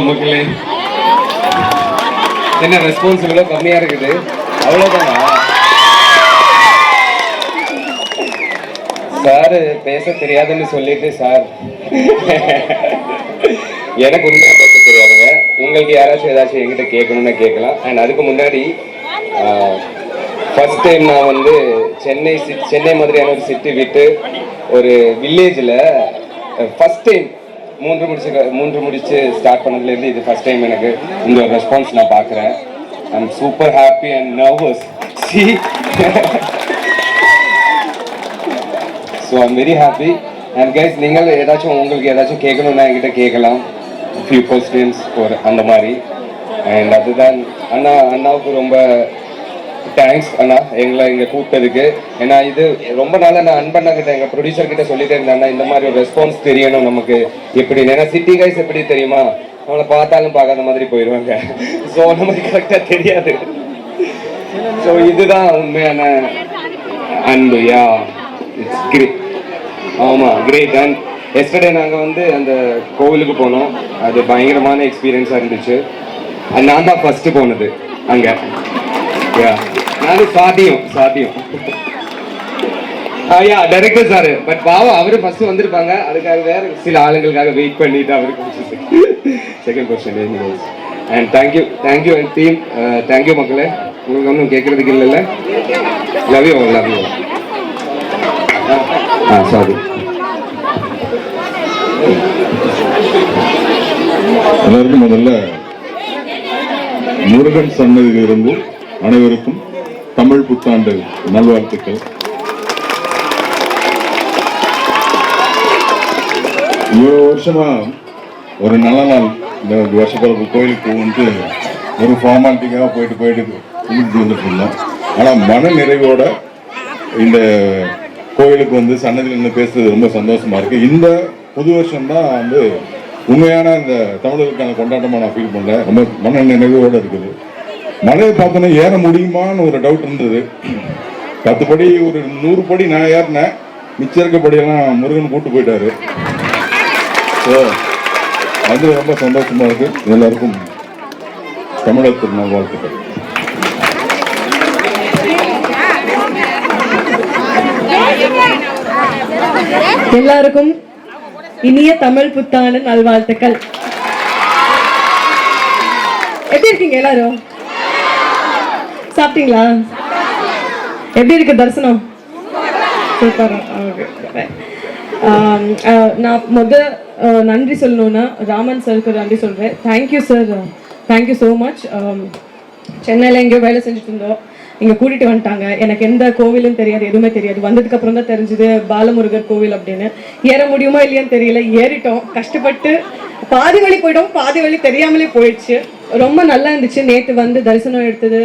மக்களே, என்ன ரெஸ்பான்ஸ் இவ்வளோ கம்மியா இருக்குது? அவ்வளோதானா? சார் பேச தெரியாதுன்னு சொல்லிட்டு சார் எனக்கு உண்மையாக பேச தெரியாதுங்க. உங்களுக்கு யாராச்சும் ஏதாச்சும் என்கிட்ட கேட்கணும்னா கேட்கலாம். அண்ட் அதுக்கு முன்னாடி ஃபர்ஸ்ட் டைம் நான் வந்து சென்னை மாதிரியான ஒரு சிட்டி விட்டு ஒரு வில்லேஜில் ஃபர்ஸ்ட் டைம் மூன்று முடிச்சு ஸ்டார்ட் பண்ணதுலேருந்து இது ஃபர்ஸ்ட் டைம் எனக்கு இந்த ஒரு ரெஸ்பான்ஸ் நான் பார்க்குறேன். I am super happy and nervous. So I am very happy. And guys, நீங்கள் உங்களுக்கு ஏதாச்சும் கேட்கணும்னா என்கிட்ட கேட்கலாம். ஃபியூ கொஸ்டின்ஸ் ஒரு அந்த மாதிரி. அண்ட் அதுதான் அண்ணாவுக்கு ரொம்ப தேங்க்ஸ் அண்ணா, எங்களை இங்கே கூப்பிட்டதுக்கு. ஏன்னா இது ரொம்ப நாளாக நான் அன்பண்ணா கிட்ட எங்கள் ப்ரொடியூசர் கிட்ட சொல்லிட்டே இருந்தேன், இந்த மாதிரி ஒரு ரெஸ்பான்ஸ் தெரியணும் நமக்கு எப்படின்னு. ஏன்னா சிட்டி கைஸ் எப்படி தெரியுமா, அவங்கள பார்த்தாலும் பார்க்காத மாதிரி போயிடுவாங்க. ஸோ நமக்கு கரெக்டாக தெரியாது. ஸோ இதுதான் உண்மையான அன்பு. யா, இட்ஸ் கிரேட். ஆமாம், கிரேட். அண்ட் எஸ்டர்டே நாங்கள் வந்து அந்த கோவிலுக்கு போனோம். அது பயங்கரமான எக்ஸ்பீரியன்ஸாக இருந்துச்சு. நான் தான் ஃபஸ்ட்டு போனது அங்கே. யா, நானும் சாத்தியம் யா டைரக்டர் சார். பட் பாவம் அவரு ஃபர்ஸ்ட் வந்திருப்பாங்க, அதுக்காக வேற சில ஆளுங்களுக்காக வெயிட் பண்ணிட்டு அவருக்கு second question. And thank you and team. Thank you மக்களே. உங்களுக்கு ஒன்றும் கேட்கறதுக்கு இல்லைல்ல? Love you. சாரி. எல்லாருக்கும் முதல்ல முருகன் சன்னதியிலிருந்து அனைவருக்கும் தமிழ் புத்தாண்டு நல்வாழ்த்துக்கள். இவ்வளவு வருஷமா ஒரு நல்ல நாள் இந்த வருஷப்பிறப்பு கோயிலுக்கு வந்து ஒரு ஃபார்மாலிட்டிக்காக போயிட்டு வந்துட்டு இருந்தோம். ஆனால் மன நிறைவோட இந்த கோயிலுக்கு வந்து சன்னதியில் நின்று பேசுறது ரொம்ப சந்தோஷமா இருக்கு. இந்த புது வருஷம் தான் வந்து உண்மையான இந்த தமிழர்களுக்கான கொண்டாட்டமாக நான் ஃபீல் பண்ணேன். ரொம்ப மன நிறைவோடு இருக்குது. மலையை பார்த்தோன்னா ஏற முடியுமான்னு ஒரு டவுட் இருந்தது. 10 படி ஒரு 100 படி நான் ஏறினேன். மிச்சம் இருக்க படியெல்லாம் முருகன் கூட்டு போயிட்டாரு. ஸோ அது ரொம்ப சந்தோஷமா இருக்கு. எல்லாருக்கும் தமிழர் திருநாள் வாழ்த்துக்கள். எல்லாருக்கும் இனிய தமிழ் புத்தாண்டு நல்வாழ்த்துக்கள். எப்படி இருக்கீங்க எல்லாரும்? சாப்பிட்டீங்களா? எப்படி இருக்கு தரிசனம்? சூப்பர். நான் நன்றி சொல்லணும்னா ராமன் சாருக்கு நன்றி சொல்றேன். Thank you sir, thank you so much. சென்னையில் எங்கேயோ வேலை செஞ்சுட்டு இருந்தோம், இங்கே கூட்டிகிட்டு வந்துட்டாங்க. எனக்கு எந்த கோவிலும் தெரியாது, எதுவுமே தெரியாது. வந்ததுக்கு அப்புறம் தான் தெரிஞ்சுது பாலமுருகர் கோவில் அப்படின்னு. ஏற முடியுமா இல்லையான்னு தெரியல, ஏறிட்டோம். கஷ்டப்பட்டு பாதி வழி போயிட்டோம், பாதி வழி தெரியாமலே போயிடுச்சு. ரொம்ப நல்லா இருந்துச்சு. நேற்று வந்து தரிசனம் எடுத்தது,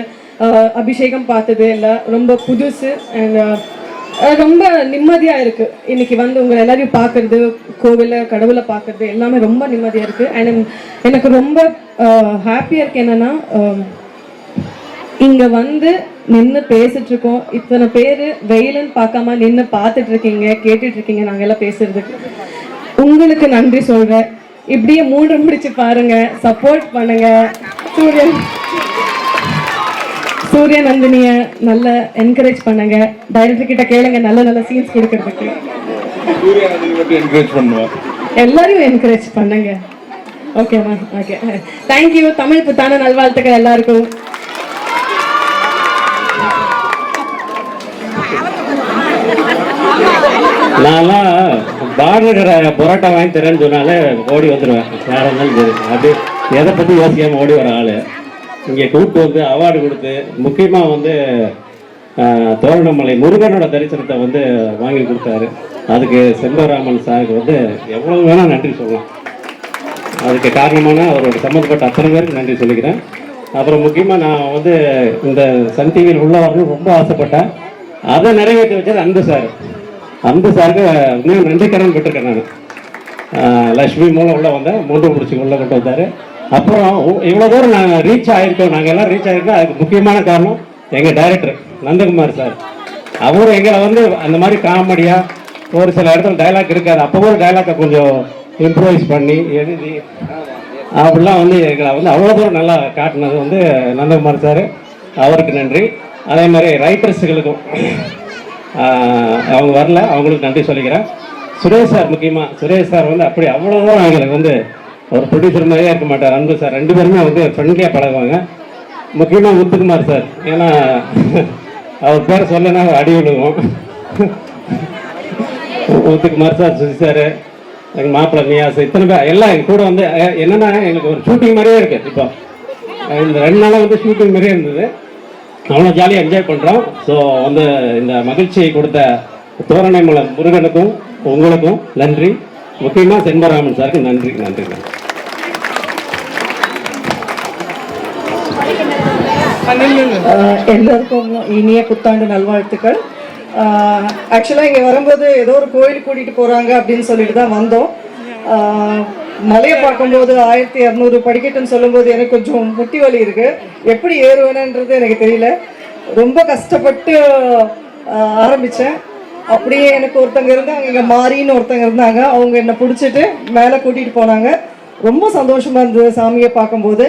அபிஷேகம் பார்த்தது எல்லாம் ரொம்ப புதுசு. அண்ட் ரொம்ப நிம்மதியாக இருக்குது. இன்னைக்கு வந்து உங்களை எல்லாரையும் பார்க்கறது, கோவிலில் கடவுளை பார்க்கறது எல்லாமே ரொம்ப நிம்மதியாக இருக்குது. அண்ட் எனக்கு ரொம்ப ஹாப்பியாக இருக்கு. என்னென்னா இங்கே வந்து நின்று பேசிட்டு இருக்கோம். இத்தனை பேர் வெயிலுன்னு பார்க்காம நின்று பார்த்துட்டு இருக்கீங்க, கேட்டுட்டு இருக்கீங்க நாங்கள் எல்லாம் பேசுறதுக்கு. உங்களுக்கு நன்றி சொல்கிறேன். இப்படியே 3 முடிச்சு பாருங்க, சப்போர்ட் பண்ணுங்க. சூர்யா நந்தினிய நல்ல என்கரேஜ் பண்ணுங்க. டைரக்டர் கிட்ட கேளுங்க நல்ல நல்ல சீன்ஸ் கொடுக்கறதுக்கு. எல்லாரையும் என்கரேஜ் பண்ணுங்க. ஓகேவா? Okay, thank you. தமிழ் புத்தாண்டு நல்வாழ்த்துக்கள் எல்லாருக்கும். நான்லாம் பார்டர் பொரோட்டா வாங்கி தரேன்னு சொன்னாலே ஓடி வந்துடுவேன். வேற இருந்தாலும் சரி, அப்படி எதை பற்றி யோசிக்காமல் ஓடி வர ஆள். இங்கே கூப்பிட்டு வந்து அவார்டு கொடுத்து, முக்கியமாக வந்து தோரணமலை முருகனோட தரிசனத்தை வந்து வாங்கி கொடுத்தாரு. அதுக்கு செல்வராமன் சாருக்கு வந்து எவ்வளோ வேணால் நன்றி சொல்லலாம். அதுக்கு காரணமான அவரோட சம்மந்தப்பட்ட அத்தனை பேருக்கு நன்றி சொல்லிக்கிறேன். அப்புறம் முக்கியமாக நான் வந்து இந்த சன் டிவியில் உள்ள வரணும்னு ரொம்ப ஆசைப்பட்டேன். அதை நிறைவேற்றி வச்சது அன்பு சார். அன்பு சாருக்கு இன்னும் நன்றி கடன் பெற்றிருக்கேன். நான் லக்ஷ்மி மூலம் உள்ள வந்தேன், 3 முடிச்சு உள்ள கொண்டு வந்தார். அப்புறம் இவ்வளோ தூரம் நாங்கள் ரீச் ஆகிருக்கோம், நாங்கள் எல்லாம் ரீச் ஆகிருக்கோம். அதுக்கு முக்கியமான காரணம் எங்கள் டைரக்டர் நந்தகுமார் சார். அவரும் எங்களை வந்து அந்த மாதிரி காமெடியாக ஒரு சில இடத்துல டைலாக் இருக்காது, அப்போ ஒரு டைலாக்கை கொஞ்சம் இம்ப்ரூவைஸ் பண்ணி எழுதி அப்படிலாம் வந்து எங்களை வந்து அவ்வளோ தூரம் நல்லா காட்டினது வந்து நந்தகுமார் சார், அவருக்கு நன்றி. அதே மாதிரி ரைட்டர்ஸுகளுக்கும் அவங்க வரல, அவங்களுக்கு நன்றி சொல்லிக்கிறேன். சுரேஷ் சார், முக்கியமாக சுரேஷ் சார் வந்து அப்படி அவ்வளோ தூரம் எங்களுக்கு வந்து ஒரு ப்ரொடியூசர் மாதிரியே இருக்க மாட்டார். அன்பு சார் 2 பேருமே வந்து ஃப்ரெண்ட்லியாக பழகுவாங்க. முக்கியமாக முத்துக்குமார் சார், ஏன்னா அவர் பேரை சொல்லனா அடி விழுவோம். முத்துக்குமார் சார், சுசி சார், எங்கள் மாப்பிள்ளை நியாஸ், இத்தனை பேர் எல்லாம் எங்கள் கூட வந்து என்னென்னா எங்களுக்கு ஒரு ஷூட்டிங் மாதிரியே இருக்குது. இப்போ இந்த 2 நாளாக வந்து ஷூட்டிங் மாதிரியே இருந்தது. அவ்வளோ ஜாலியாக என்ஜாய் பண்ணுறோம். ஸோ வந்து இந்த மகிழ்ச்சியை கொடுத்த தோரணைமலை முருகனுக்கும் உங்களுக்கும் நன்றி. முக்கியமாக செண்பராமன் சாருக்கு நன்றி. நன்றி. எல்லாருக்கும் இனிய புத்தாண்டு நல்வாழ்த்துக்கள். ஆக்சுவலாக இங்கே வரும்போது ஏதோ ஒரு கோயில் கூட்டிகிட்டு போகிறாங்க அப்படின்னு சொல்லிட்டு தான் வந்தோம். மலையை பார்க்கும்போது 1200 படிக்கட்டுன்னு சொல்லும்போது எனக்கு கொஞ்சம் முட்டி வலி இருக்குது. எப்படி ஏறுவேனன்றது எனக்கு தெரியல. ரொம்ப கஷ்டப்பட்டு ஆரம்பித்தேன். அப்படியே எனக்கு ஒருத்தங்க இருந்தாங்க, இங்கே மாறின்னு ஒருத்தங்க இருந்தாங்க. அவங்க என்னை பிடிச்சிட்டு மேலே கூட்டிகிட்டு போனாங்க. ரொம்ப சந்தோஷமாக இருந்தது சாமியை பார்க்கும்போது.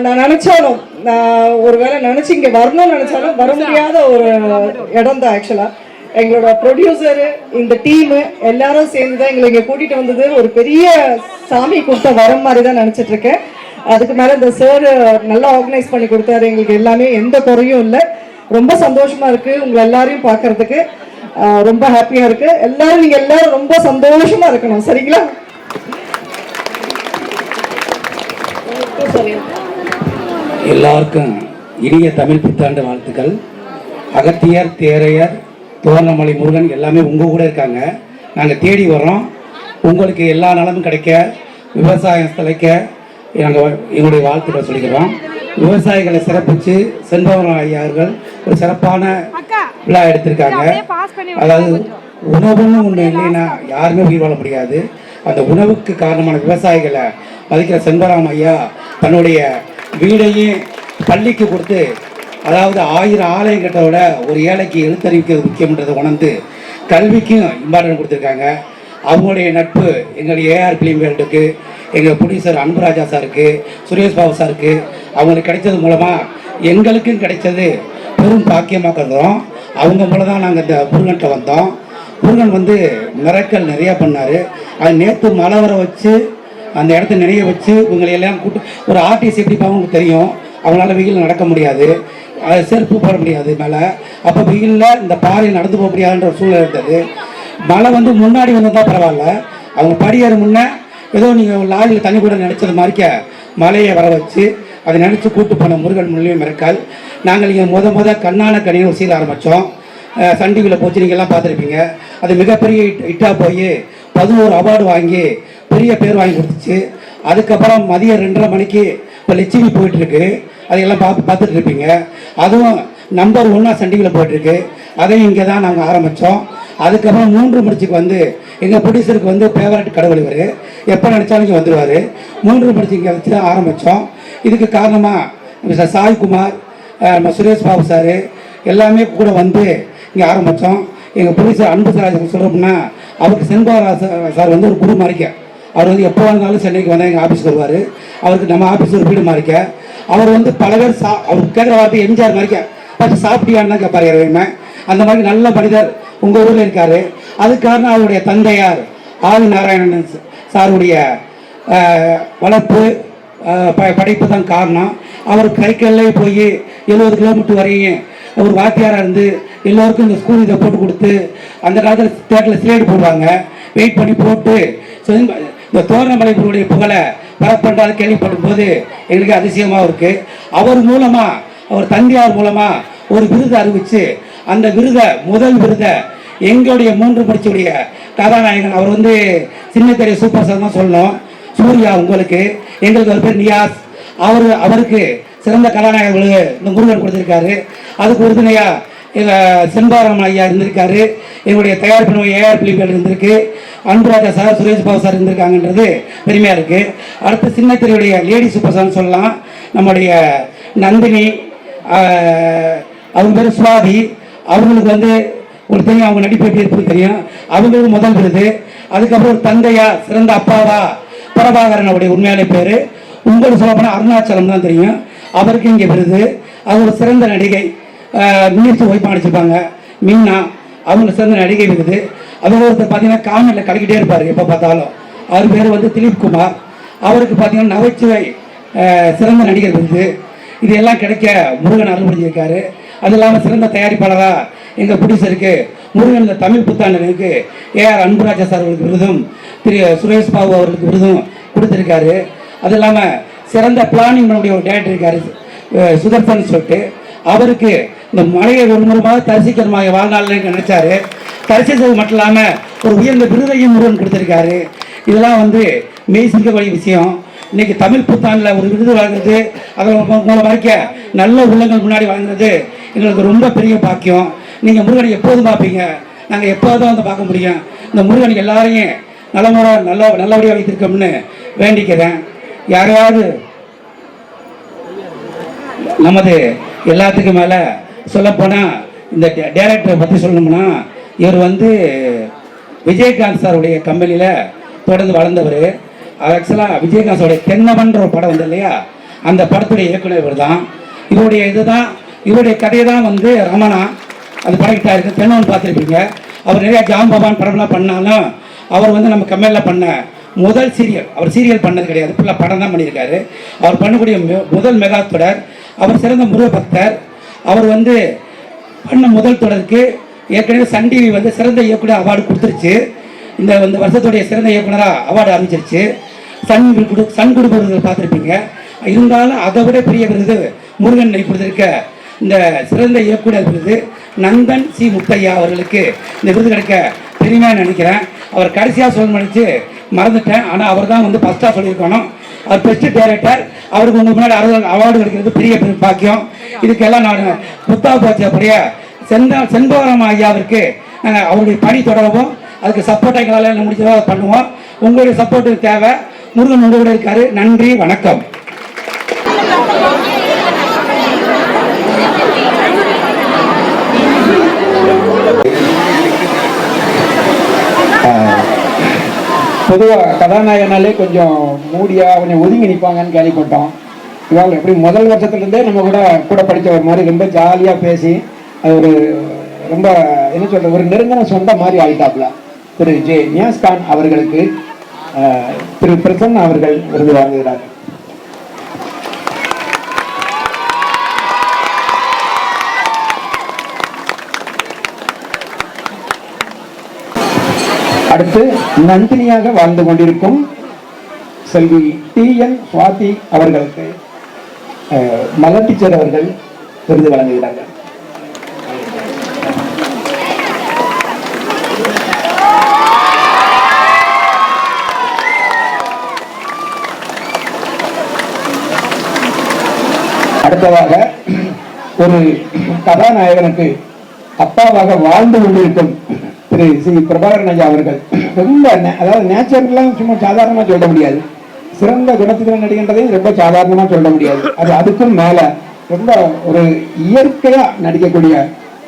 நான் நினச்சாலும், நான் ஒரு வேளை நினச்சி இங்கே வரணும்னு நினச்சாலும் வர முடியாத ஒரு இடம் தான். ஆக்சுவலாக எங்களோட ப்ரொடியூசரு, இந்த டீமு எல்லாரும் சேர்ந்து தான் எங்களை இங்கே கூட்டிகிட்டு வந்தது. ஒரு பெரிய சாமி கொடுத்த வரம் மாதிரி தான் நினச்சிட்ருக்கேன். அதுக்கு மேலே இந்த சார் நல்லா ஆர்கனைஸ் பண்ணி கொடுத்தாரு. எங்களுக்கு எல்லாமே எந்த குறையும் இல்லை. ரொம்ப சந்தோஷமாக இருக்குது உங்களை எல்லாரையும் பார்க்குறதுக்கு. ரொம்ப ஹாப்பியாக இருக்குது. எல்லாரும் நீங்கள் எல்லாரும் ரொம்ப சந்தோஷமாக இருக்கணும், சரிங்களா? எல்லாருக்கும் இனிய தமிழ் புத்தாண்டு வாழ்த்துக்கள். அகத்தியர், தேரையர், தோரணமலை முருகன் எல்லாமே உங்கள் கூட இருக்காங்க. நாங்கள் தேடி வரோம். உங்களுக்கு எல்லா நலமும் கிடைக்க, விவசாயம் தலைக்க நாங்கள் எங்களுடைய வாழ்த்துக்களை சொல்லிக்கிறோம். விவசாயிகளை சிறப்பித்து செண்பவரம் ஐயார்கள் ஒரு சிறப்பான விழா எடுத்திருக்காங்க. அதாவது உணவுன்னு ஒன்று இல்லைன்னா யாருமே உயிர் வாழ முடியாது. அந்த உணவுக்கு காரணமான விவசாயிகளை மதிக்கிற செண்பவரம் ஐயா தன்னுடைய வீடையும் பள்ளிக்கு கொடுத்து, அதாவது 1000 ஆலயம் கட்டை விட ஒரு ஏழைக்கு எழுத்தறிவிக்கிறது முக்கியன்றதை உணர்ந்து கல்விக்கும் இம்பார்ட்டன்ட் கொடுத்துருக்காங்க. அவங்களுடைய நட்பு எங்களுடைய ஏஆர் பிலிம் வேர்ல்டுக்கு, எங்கள் ப்ரொடியூசர் அன்புராஜா சாருக்கு, சுரேஷ் பாபு சாருக்கு அவங்களுக்கு கிடைச்சது மூலமாக எங்களுக்கும் கிடைச்சது பெரும் பாக்கியமாக கருதுகிறோம். அவங்க மூலம் தான் நாங்கள் இந்த முருகன்கிட்ட வந்தோம். முருகன் வந்து மிரக்கல் நிறையா பண்ணார். அது நேற்று மழை வர வச்சு அந்த இடத்த நிறைய வச்சு இவங்களை எல்லாம் கூட்டு ஒரு ஆர்டிஸ்ட் எப்படி அவங்களுக்கு தெரியும். அவங்களால வெயில் நடக்க முடியாது, செருப்பு போட முடியாது மேலே. அப்போ வெயிலில் இந்த பாறையில் நடந்து போக முடியாதுன்ற ஒரு சூழ்நிலை இருந்தது. மழை வந்து முன்னாடி வந்தால் பரவாயில்ல, அவங்க படியேற முன்னே ஏதோ நீங்கள் லாரியில் தண்ணி கூட நினச்சது மாதிரிக்க மலையை வர வச்சு அதை நினச்சி கூட்டு போன முருகன் முன்னிலையும் மிரக்கல். நாங்கள் இங்கே முத கண்ணான கனியை ஒரு சீல் ஆரம்பித்தோம். சன் டிவியில் போச்சு, நீங்கள்லாம் பார்த்துருப்பீங்க. அது மிகப்பெரிய ஹிட்டாக போய் 11 அவார்டு வாங்கி பெரிய பேர் வாங்கி கொடுத்துச்சு. அதுக்கப்புறம் மதியம் 2:30 மணிக்கு இப்போ லட்சுமி போயிட்டுருக்கு. அதையெல்லாம் பார்த்துட்டு இருப்பீங்க. அதுவும் நம்பர் 1 சன் டிவியில் போயிட்டுருக்கு. அதையும் இங்கே தான் நாங்கள் ஆரம்பித்தோம். அதுக்கப்புறம் 3 முடிச்சுக்கு வந்து எங்கள் ப்ரொடியூசருக்கு வந்து ஃபேவரட் கடவுள் இவர், எப்போ நினச்சாலும் இங்கே வந்துடுவார். 3 முடிச்சு இங்கே வச்சு தான் ஆரம்பித்தோம். இதுக்கு காரணமாக மிஸ்டர் சாய்குமார், நம்ம சுரேஷ் பாபு சார் எல்லாமே கூட வந்து இங்கே ஆரம்பித்தோம். எங்கள் ப்ரொடியூசர் அன்பு சார் சொல்கிறோம்னா அவருக்கு செண்பவராஜ் சார் வந்து ஒரு குரு மாறிக்க. அவர் வந்து எப்போ இருந்தாலும் சென்னைக்கு வந்தால் எங்கள் ஆஃபீஸ்க்கு வருவார். அவருக்கு நம்ம ஆஃபீஸ் ஒரு வீடு மாறிக்க. அவர் வந்து பல பேர் அவர் கேட்குற வார்த்தை எம்ஜிஆர் மாறிக்க ஃபஸ்ட்டு சாப்பிட்டியான்னு தான் கேட்பார் இறைவன். அந்த மாதிரி நல்ல மனிதர் உங்கள் ஊரில் இருக்கார். அதுக்கு காரணம் அவருடைய தந்தையார் ஆதி நாராயணன் சாருடைய வளர்ப்பு படைப்பு தான் காரணம். அவர் கைக்கல்லே போய் 70 கிலோமீட்டர் வரையும் ஒரு வாத்தியாராக இருந்து எல்லோருக்கும் இந்த ஸ்கூல் இதை போட்டு கொடுத்து, அந்த காலத்தில் தேட்டரில் ஸ்லேட் போடுவாங்க, வெயிட் பண்ணி போட்டு இந்த தோரணமலை முருகனுடைய புகழை பரப்பண்டாது கேள்விப்படும் போது எங்களுக்கு அதிசயமாக இருக்குது. அவர் மூலமாக, அவர் தந்தையார் மூலமாக ஒரு விருதை அறிவித்து அந்த விருதை, முதல் விருதை எங்களுடைய 3 முடிச்சுடைய கதாநாயகன், அவர் வந்து சின்னத்திரை சூப்பர் ஸ்டார் தான் சொல்லணும், சூர்யா உங்களுக்கு, எங்களுக்கு ஒரு பேர் நியாஸ், அவருக்கு சிறந்த கதாநாயகர்களுக்கு இந்த முருகன் கொடுத்துருக்காரு. அதுக்கு உறுதுணையா எங்கள் செண்பவரம் ஐயா இருந்திருக்காரு. எங்களுடைய தயாரிப்பு ஏஆர் பிலிம்கள் இருந்திருக்கு. அன்புராஜா சார், சுரேஷ் பாபு சார் இருந்திருக்காங்கன்றது பெருமையாக இருக்குது. அடுத்து சின்னத்திரையுடைய லேடி சூப்பர் ஸ்டார்னு சொல்லலாம். நம்முடைய நந்தினி, அவங்க பேர் சுவாதி, அவங்களுக்கு வந்து உங்களுக்கு தெரியும், அவங்க நடிப்பு எப்படி இருக்குன்னு தெரியும். அவங்களுக்கு முதல் விருது. அதுக்கப்புறம் ஒரு தந்தையா, சிறந்த அப்பாவா பிரபாகரன் அவருடைய உண்மையான பேர். உங்களுக்கு சொல்ல போனால் அருணாச்சலம் தான் தெரியும். அவருக்கு இங்கே விருது. அவர் ஒரு சிறந்த நடிகை. நீர்த்து ஓய்வு அடிச்சிருப்பாங்க மீனா, அவங்க சிறந்த நடிகை விருது. அவர் ஒருத்தர் பார்த்தீங்கன்னா காமெடியில் கலக்கிட்டே இருப்பார் எப்போ பார்த்தாலும். அவர் பேர் வந்து திலீப் குமார். அவருக்கு பார்த்தீங்கன்னா நகைச்சுவை சிறந்த நடிகர் விருது. இது எல்லாம் கிடைக்க முருகன் அருள் புரிஞ்சிருக்காரு. அது இல்லாமல் சிறந்த தயாரிப்பாளராக எங்கள் ப்ரொடியூசருக்கு முருகன் இந்த தமிழ் புத்தாண்டனுக்கு ஏஆர் அன்புராஜா சார் அவர்களுக்கு விருதும் திரு சுரேஷ் பாபு அவர்களுக்கு விருதும் கொடுத்துருக்காரு. அது இல்லாமல் சிறந்த பிளானிங் பண்ணக்கூடிய ஒரு டேரக்டர் இருக்காரு சுதர்சன் சொல்லிட்டு. அவருக்கு இந்த மலையை ஒரு முறையாக தரிசிக்கிறமாக வாழ்நாளில் நினைச்சாரு. தரிசித்தது மட்டும் இல்லாமல் ஒரு உயர்ந்த விருதையும் முருகன் கொடுத்துருக்காரு. இதெல்லாம் வந்து மெய்சிக்கக்கூடிய விஷயம். இன்னைக்கு தமிழ் புத்தாண்டில் ஒரு விருது வழங்குறது, அதில் உங்களை வரைக்கும் நல்ல உள்ளங்கள் முன்னாடி வழங்குறது எங்களுக்கு ரொம்ப பெரிய பாக்கியம். நீங்கள் முருகனை எப்போதும் பார்ப்பீங்க, நாங்கள் எப்போதும் வந்து பார்க்க முடியும். இந்த முருகன் எல்லாரையும் நல்லபடியாக வைத்திருக்கோம்னு வேண்டிக்கிறேன். யாரையாவது நமது எல்லாத்துக்கும் மேலே சொல்லப்போனால் இந்த டைரக்டரை பற்றி சொல்லணும்னா, இவர் வந்து விஜயகாந்த் சாருடைய கம்பெனியில் தொடர்ந்து வளர்ந்தவர். ஆக்சுவலாக விஜயகாந்த் சாருடைய தென்னவன்ற ஒரு படம் வந்து இல்லையா, அந்த படத்துடைய இயக்குனர் இவர் தான். இவருடைய கதையை தான் வந்து ரமணா அது படகிட்டா இருக்கு. தென்னவன் பார்த்துருப்பீங்க. அவர் நிறையா ஜாம்பவான் படம்லாம் பண்ணாலும் அவர் வந்து நம்ம கம்பெனியில் பண்ண முதல் சீரியல், அவர் சீரியல் பண்ணது கிடையாது, ஃபுல்லாக படம் தான் பண்ணியிருக்காரு. அவர் பண்ணக்கூடிய முதல் மெகா தொடர். அவர் சிறந்த முருக பக்தர். அவர் வந்து பண்ண முதல் தொடருக்கு ஏற்கனவே சன் டிவி வந்து சிறந்த இயக்குனர் அவார்டு கொடுத்துருச்சு. இந்த வருஷத்துடைய சிறந்த இயக்குனராக அவார்டு அறிவிச்சிருச்சு. சன் குடும்பங்கள் பார்த்துருப்பீங்க. இருந்தாலும் அதை விட பெரிய விருது முருகன் கொடுத்திருக்க இந்த சிறந்த இயக்குனர் விருது நந்தன் சி முத்தையா அவர்களுக்கு இந்த விருது கிடைக்க பெருமையாக நினைக்கிறேன். அவர் கடைசியாக சொல்ல நினைச்சு மறந்துட்டேன். ஆனால் அவர் தான் வந்து ஃபஸ்ட்டாக சொல்லியிருக்கணும். அவர் பெஸ்ட் டைரக்டர். அவருக்கு உங்களுக்கு முன்னாடி அவார்டு கிடைக்கிறது பெரிய பாக்கியம். இதுக்கெல்லாம் நான் புத்தா போச்சபடிய செண்பவரம் ஐயாவிற்கு நாங்கள் அவருடைய பணி தொடரவும், அதுக்கு சப்போர்ட் எங்களால் முடிச்சதோ அதை பண்ணுவோம். உங்களுடைய சப்போர்ட்டு தேவை. முருகன் உங்களோட இருக்காரு. நன்றி, வணக்கம். பொதுவாக கதாநாயகனாலே கொஞ்சம் மூடியாக கொஞ்சம் ஒதுங்கி நிற்பாங்கன்னு கேள்விப்பட்டோம். இவங்க எப்படி முதல் வருஷத்துலேருந்தே நம்ம கூட படித்த ஒரு மாதிரி ரொம்ப ஜாலியாக பேசி அது ஒரு ரொம்ப என்ன சொல்கிறது ஒரு நெருங்கின சொந்த மாதிரி ஆகிட்டாப்புல. திரு ஜே நியாஸ்கான் அவர்களுக்கு திரு பிரசன்னா அவர்கள் விருது வாங்குகிறார். அடுத்து நந்தினியாக வாழ்ந்து கொண்டிருக்கும் செல்வி TN சுவாதி அவர்களுக்கு மலர் டீச்சர் அவர்கள் விருது வழங்குகிறார்கள். அடுத்ததாக ஒரு கதாநாயகனுக்கு அப்பாவாக வாழ்ந்து கொண்டிருக்கும் திரு சி பிரபாகரன் ஐயா அவர்கள் ரொம்ப அதாவது நேச்சுரல்லாம் சும்மா சாதாரணமாக சொல்ல முடியாது. சிறந்த குணத்துடன் நடிக்கின்றதையும் ரொம்ப சாதாரணமாக சொல்ல முடியாது. அதுக்கும் மேலே ரொம்ப ஒரு இயற்கையாக நடிக்கக்கூடிய,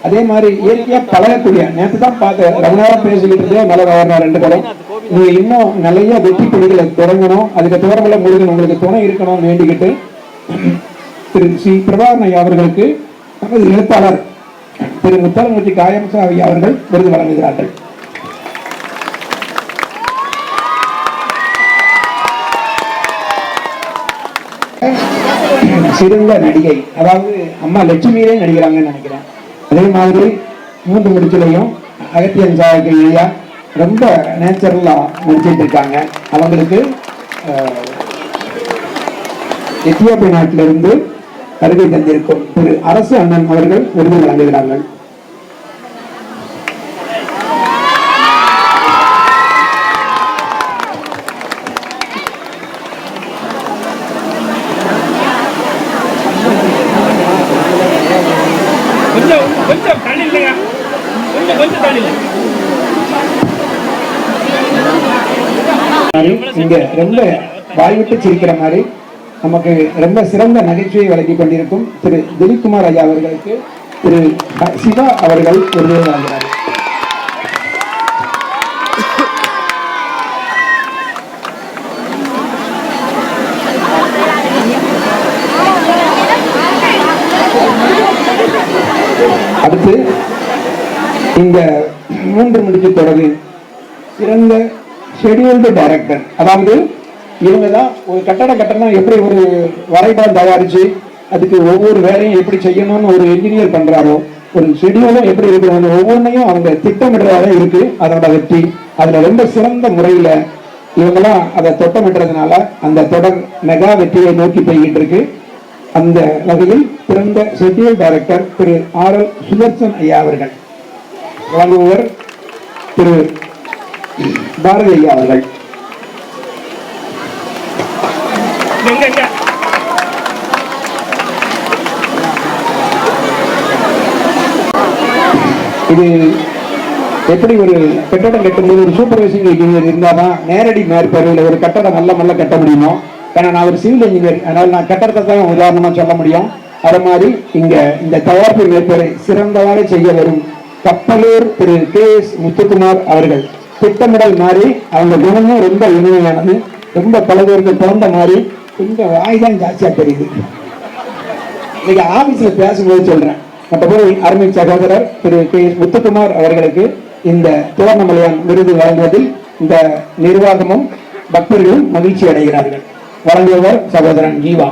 அதே மாதிரி இயற்கையாக பழகக்கூடிய. நேற்று தான் பார்த்து ரொம்ப நேரம் பேசிக்கிட்டு இருந்தே மலை வரணும் 2 படம். நீங்கள் இன்னும் நிறைய வெற்றி புலிகளை தொடங்கணும். அதுக்கு தோறமல்ல முருகன் உங்களுக்கு துணை இருக்கணும்னு வேண்டிக்கிட்டு திரு சி பிரபாகரன் ஐயா அவர்களுக்கு நமது எழுத்தாளர் திரு முத்தாலங்குச்சி காயம்சாமி அவர்கள் விருது வழங்குகிறார்கள். சிறந்த நடிகை, அதாவது அம்மா லட்சுமியே நடிக்கிறாங்கன்னு நினைக்கிறேன். அதே மாதிரி 3 முடிச்சிலையும் அகத்தியன் சாயா ரொம்ப நேச்சுரலா நடிச்சிட்டு இருக்காங்க. அவங்களுக்கு எத்தியோப்பிய நாட்டிலிருந்து வருகை தந்திருக்கும் திரு அரசு அண்ணன் அவர்கள் விருது வழங்குகிறார்கள். இங்க ரொம்ப வாய்விட்டு சிரிக்கிற மாதிரி நமக்கு ரொம்ப சிறந்த நகைச்சுவை வழங்கி கொண்டிருக்கும் திரு திலீப் குமார் ஐயா அவர்களுக்கு திரு சிவா அவர்கள் விருது வழங்குகிறார். அடுத்து இந்த 3 முடிச்சு தொடரின் சிறந்த ஷெட்யூல்டு டைரக்டர், அதாவது இவங்க தான் ஒரு கட்டடம் கட்டணம் எப்படி ஒரு வரைபடம் தயாரிச்சு அதுக்கு ஒவ்வொரு வேலையும் எப்படி செய்யணும்னு ஒரு என்ஜினியர் பண்றாரோ, ஒரு ஷெட்யூலும் எப்படி இருக்கிறாங்க ஒவ்வொன்றையும் அவங்க திட்டமிடுறதாக இருக்கு. அதோட வெற்றி அதுல ரொம்ப சிறந்த முறையில இவங்கெல்லாம் அதை திட்டமிடுறதுனால அந்த தொடர் மெகா வெற்றியை நோக்கி போய்கிட்டு இருக்கு. அந்த வகையில் சிறந்த ஷெட்யூல் டைரக்டர் திரு RL சுதர்சன் ஐயா அவர்கள், வழங்குபவர் திரு பாரதி ஐயா அவர்கள். இது எப்படி ஒரு கட்டடம் கட்டும்போது ஒரு சூப்பர்வைசிங் இன்ஜினியர் இருந்தாதான் நேரடி மேற்பரவில் ஒரு கட்டடம் நல்ல கட்ட முடியுமோ. ஏன்னா நான் ஒரு சிவில் இன்ஜினியர், அதனால நான் கட்டடத்தை தான் உதாரணமா சொல்ல முடியும். அது மாதிரி இங்க இந்த தயாரிப்பு மேற்பரை சிறந்ததாக செய்ய வரும் கப்பலூர் திரு KS முத்துக்குமார் அவர்கள். திட்டமிடல் மாதிரி அவங்க குணமும் ரொம்ப இனிமையானது, ரொம்ப பலதோருக்கு பிறந்த மாதிரி. கொஞ்சம் வாய்தான் ஜாஸ்தியா தெரியுது. இன்னைக்கு ஆபீஸ்ல பேசும்போது சொல்றேன். மற்றபடி அருமை சகோதரர் திரு KS முத்துக்குமார் அவர்களுக்கு இந்த தோரணமலையான் விருது வழங்குவதில் இந்த நிர்வாகமும் பக்தர்களும் மகிழ்ச்சி அடைகிறார்கள். வழங்குபவர் சகோதரன் ஜீவா.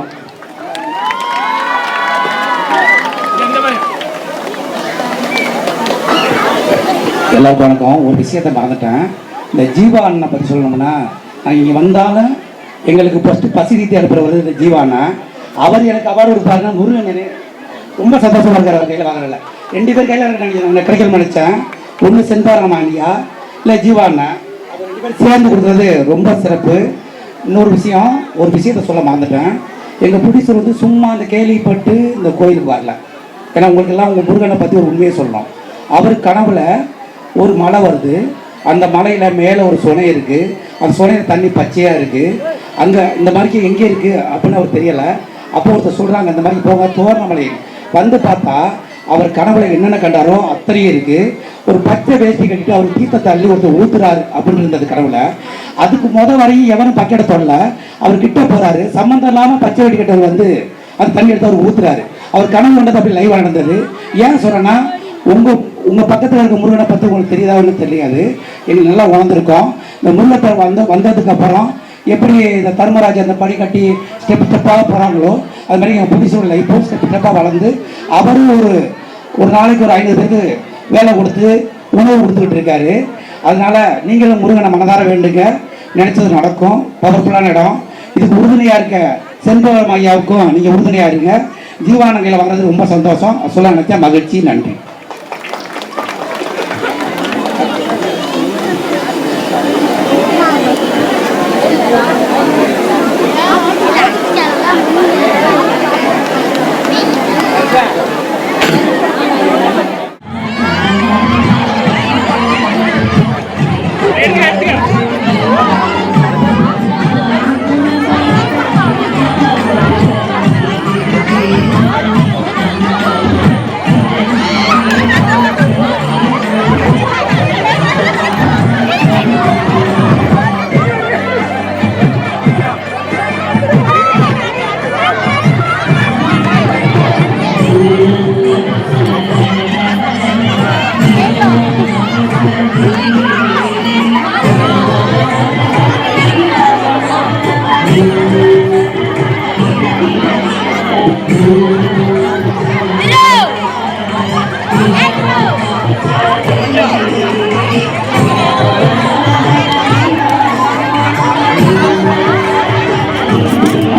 எல்லாருக்கும் வணக்கம். ஒரு விஷயத்தை மறந்துட்டேன். இந்த ஜீவா அண்ணனை பற்றி சொல்லணும்னா, இங்கே வந்தாலும் எங்களுக்கு ஃபஸ்ட்டு பசி ரீதி அனுப்புறவர் இந்த ஜீவா அண்ணன். அவர் எனக்கு அவார்டு கொடுப்பாருன்னா முருகன் ரொம்ப சந்தோஷமா இருக்கார். அவர் கையில் வாங்கல 2 பேர் கையில் கிடைக்கணும்னு நினைச்சேன். ஒன்று செந்தாரமாண்டியா இல்லை ஜீவா அண்ணன், அவர் 2 பேர் சேர்ந்து கொடுத்தது ரொம்ப சிறப்பு. இன்னொரு விஷயம், ஒரு விஷயத்த சொல்ல மறந்துட்டேன். எங்கள் ப்ரொடியூசர் வந்து சும்மா அந்த கேள்விப்பட்டு இந்த கோயிலுக்கு வரல. ஏன்னா உங்களுக்கெல்லாம் உங்கள் முருகனை பற்றி ஒரு உண்மையை சொல்லணும். அவர் கனவுல ஒரு மலை வருது, அந்த மலையில் மேலே ஒரு சுனை இருக்குது, அந்த சுனையில் தண்ணி பச்சையாக இருக்குது. அங்கே இந்த மாதிரி எங்கே இருக்குது அப்படின்னு அவர் தெரியலை. அப்போ ஒருத்தர் சொல்கிறாங்க, இந்த மாதிரி போக தோரணமலை வந்து பார்த்தா அவர் கனவுல என்னென்ன கண்டாரோ அத்தனையும் இருக்குது. ஒரு பச்சை வேஷ்டி கட்டிட்டு அவர் தீர்த்தத்தை அள்ளி ஒருத்தர் ஊத்துறாரு அப்படின்னு இருந்தது கனவுல. அதுக்கு வரையும் எவனும் பக்கெட்டை தொடல. அவர் கிட்ட போகிறாரு, சம்மந்தம் இல்லாமல் பச்சை வேட்டி கட்டவர் வந்து அந்த தண்ணி எடுத்து அவர் ஊத்துறாரு. அவர் கனவு கண்டது அப்படி லைவாக நடந்தது. ஏன் சொல்கிறேன்னா, உங்கள் பக்கத்தில் இருக்க முருகனை பற்றி உங்களுக்கு தெரியாதுன்னு தெரியாது, எங்களுக்கு நல்லா உணர்ந்துருக்கோம். இந்த முருகத்தை வந்ததுக்கப்புறம் எப்படி இந்த தர்மராஜ் அந்த படி கட்டி ஸ்டெப்பாக போகிறாங்களோ, அது மாதிரி எங்கள் புதுசூர் லைஃப்பும் ஸ்டெப்பாக வளர்ந்து அவரும் ஒரு நாளைக்கு ஒரு 500 பேருக்கு வேலை கொடுத்து உணவு கொடுத்துக்கிட்டு இருக்காரு. அதனால நீங்களும் முருகனை மனதார வேண்டுங்க, நினைச்சது நடக்கும். பவர்ஃபுல்லான இடம். இதுக்கு உறுதுணையாக இருக்க செண்பகம் ஐயாவுக்கும் நீங்கள் உறுதுணையாக இருங்க. ஜீவானங்கையில் வர்றது ரொம்ப சந்தோஷம். சொல்ல நினைச்சா மகிழ்ச்சி. நன்றி.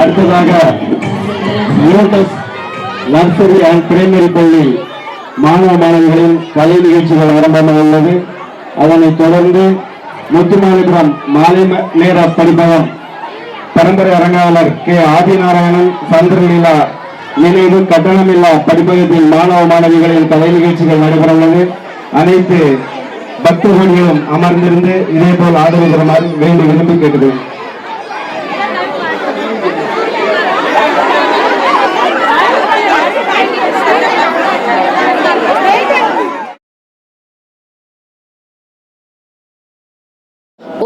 அடுத்ததாக லோட்டஸ் நர்சரி அண்ட் பிரைமரி பள்ளி மாணவ மாணவிகளின் கலை நிகழ்ச்சிகள் ஆரம்பமாக உள்ளது. அதனைத் தொடர்ந்து முத்துமாணிபுரம் மாலை நேர படிப்பகம் பரம்பரை அரங்காவலர் ஆதிநாராயணன் சந்திரலீலா நினைவு கட்டணமில்லா படிப்பகத்தில் மாணவ மாணவிகளின் கலை நிகழ்ச்சிகள் நடைபெற உள்ளது. அனைத்து பக்தர்களும் அமர்ந்திருந்து இதே போல் ஆதரவு தருமாறு வேண்டி விரும்பி கேட்கிறேன்.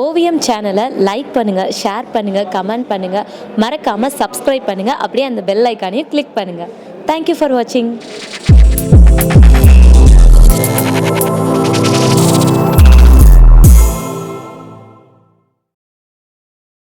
ஓவியம் சேனலை லைக் பண்ணுங்கள், ஷேர் பண்ணுங்கள், கமெண்ட் பண்ணுங்கள், மறக்காமல் சப்ஸ்கிரைப் பண்ணுங்கள். அப்படியே அந்த பெல் ஐக்கானையும் கிளிக் பண்ணுங்கள். தேங்க்யூ ஃபார் வாட்சிங். தேங்க்யூ